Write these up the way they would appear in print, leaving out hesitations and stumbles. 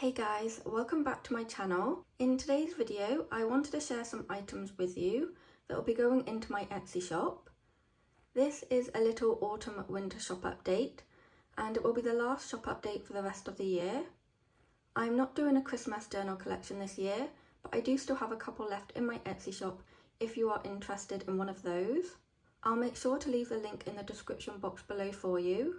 Hey guys, welcome back to my channel. In today's video, I wanted to share some items with you that will be going into my Etsy shop. This is a little autumn winter shop update, and it will be the last shop update for the rest of the year. I'm not doing a Christmas journal collection this year, but I do still have a couple left in my Etsy shop if you are interested in one of those. I'll make sure to leave the link in the description box below for you.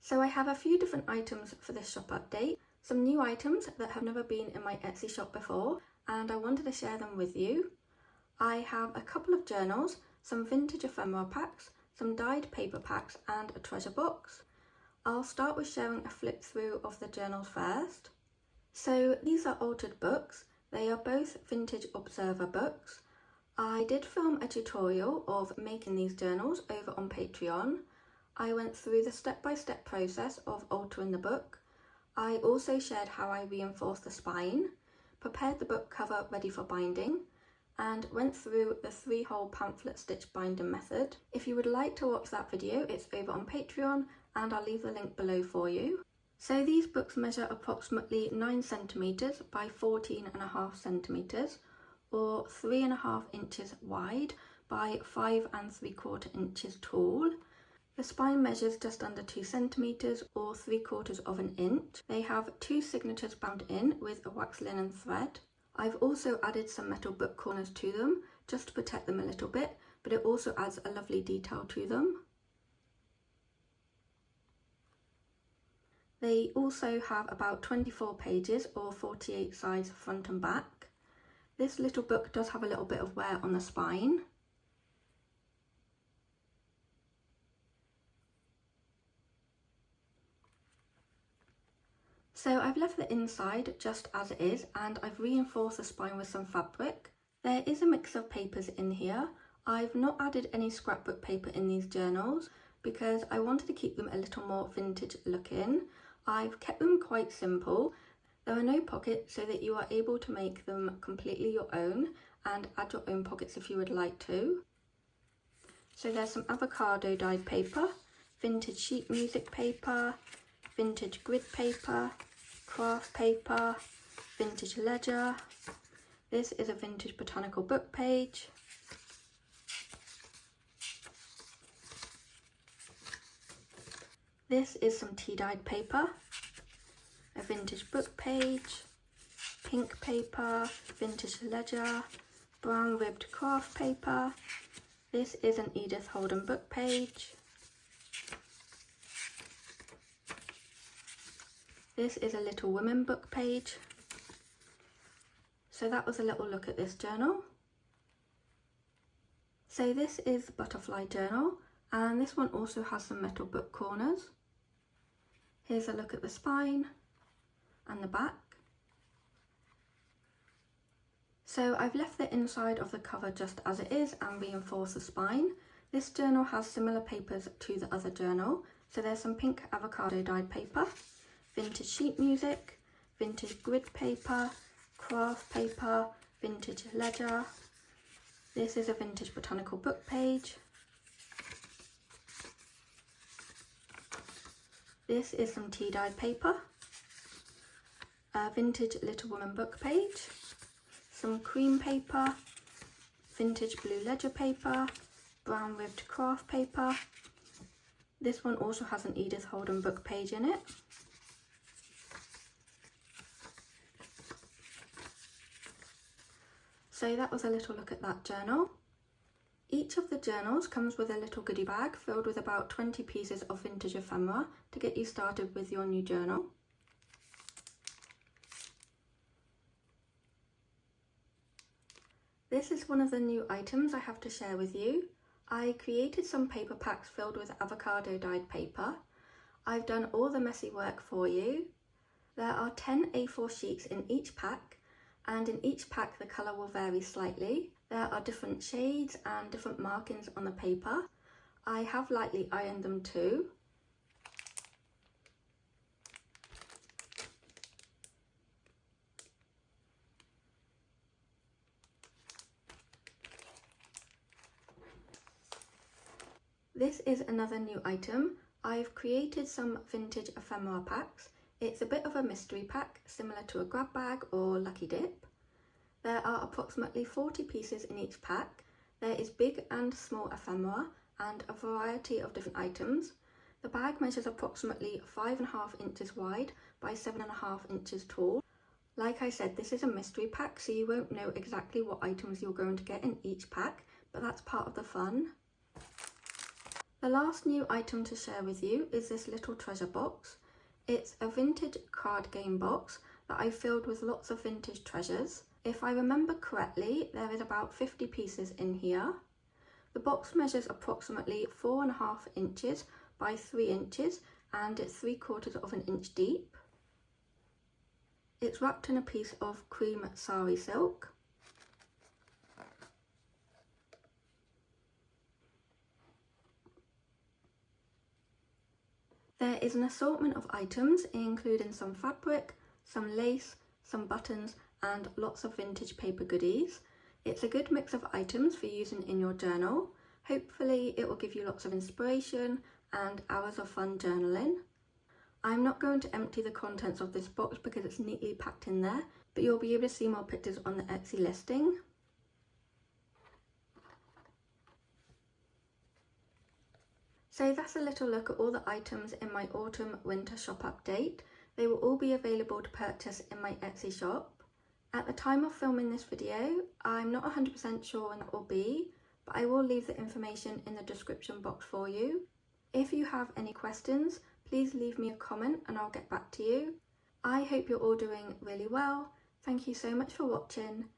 So I have a few different items for this shop update. Some new items that have never been in my Etsy shop before, and I wanted to share them with you. I have a couple of journals, some vintage ephemera packs, some dyed paper packs and a treasure box. I'll start with sharing a flip through of the journals first. So these are altered books. They are both vintage observer books. I did film a tutorial of making these journals over on Patreon. I went through the step-by-step process of altering the book. I also shared how I reinforced the spine, prepared the book cover ready for binding, and went through the 3-hole pamphlet stitch binding method. If you would like to watch that video, it's over on Patreon and I'll leave the link below for you. So these books measure approximately 9 centimetres by 14.5 centimetres, or 3.5 inches wide by 5 3/4 inches tall. The spine measures just under 2 centimetres or 3/4 of an inch. They have 2 signatures bound in with a wax linen thread. I've also added some metal book corners to them just to protect them a little bit, but it also adds a lovely detail to them. They also have about 24 pages or 48 sides front and back. This little book does have a little bit of wear on the spine. So I've left the inside just as it is, and I've reinforced the spine with some fabric. There is a mix of papers in here. I've not added any scrapbook paper in these journals because I wanted to keep them a little more vintage looking. I've kept them quite simple. There are no pockets so that you are able to make them completely your own and add your own pockets if you would like to. So there's some avocado dyed paper, vintage sheet music paper, vintage grid paper, craft paper, vintage ledger. This is a vintage botanical book page. This is some tea dyed paper, a vintage book page, pink paper, vintage ledger, brown ribbed craft paper. This is an Edith Holden book page. This is a Little Women book page. So that was a little look at this journal. So this is the butterfly journal, and this one also has some metal book corners. Here's a look at the spine and the back. So I've left the inside of the cover just as it is and reinforced the spine. This journal has similar papers to the other journal. So there's some pink avocado dyed paper, vintage sheet music, vintage grid paper, craft paper, vintage ledger. This is a vintage botanical book page. This is some tea dyed paper, a vintage Little Woman book page, some cream paper, vintage blue ledger paper, brown ribbed craft paper. This one also has an Edith Holden book page in it. So that was a little look at that journal. Each of the journals comes with a little goodie bag filled with about 20 pieces of vintage ephemera to get you started with your new journal. This is one of the new items I have to share with you. I created some paper packs filled with avocado dyed paper. I've done all the messy work for you. There are 10 A4 sheets in each pack, and in each pack the colour will vary slightly. There are different shades and different markings on the paper. I have lightly ironed them too. This is another new item. I've created some vintage ephemera packs. It's a bit of a mystery pack, similar to a grab bag or lucky dip. There are approximately 40 pieces in each pack. There is big and small ephemera and a variety of different items. The bag measures approximately 5.5 inches wide by 7.5 inches tall. Like I said, this is a mystery pack, so you won't know exactly what items you're going to get in each pack, but that's part of the fun. The last new item to share with you is this little treasure box. It's a vintage card game box that I filled with lots of vintage treasures. If I remember correctly, there is about 50 pieces in here. The box measures approximately 4.5 inches by 3 inches and it's 3/4 of an inch deep. It's wrapped in a piece of cream sari silk. There is an assortment of items, including some fabric, some lace, some buttons, and lots of vintage paper goodies. It's a good mix of items for using in your journal. Hopefully it will give you lots of inspiration and hours of fun journaling. I'm not going to empty the contents of this box because it's neatly packed in there, but you'll be able to see more pictures on the Etsy listing. So that's a little look at all the items in my autumn winter shop update. They will all be available to purchase in my Etsy shop. At the time of filming this video, I'm not 100% sure when that will be, but I will leave the information in the description box for you. If you have any questions, please leave me a comment and I'll get back to you. I hope you're all doing really well. Thank you so much for watching.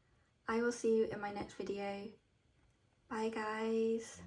I will see you in my next video. Bye guys.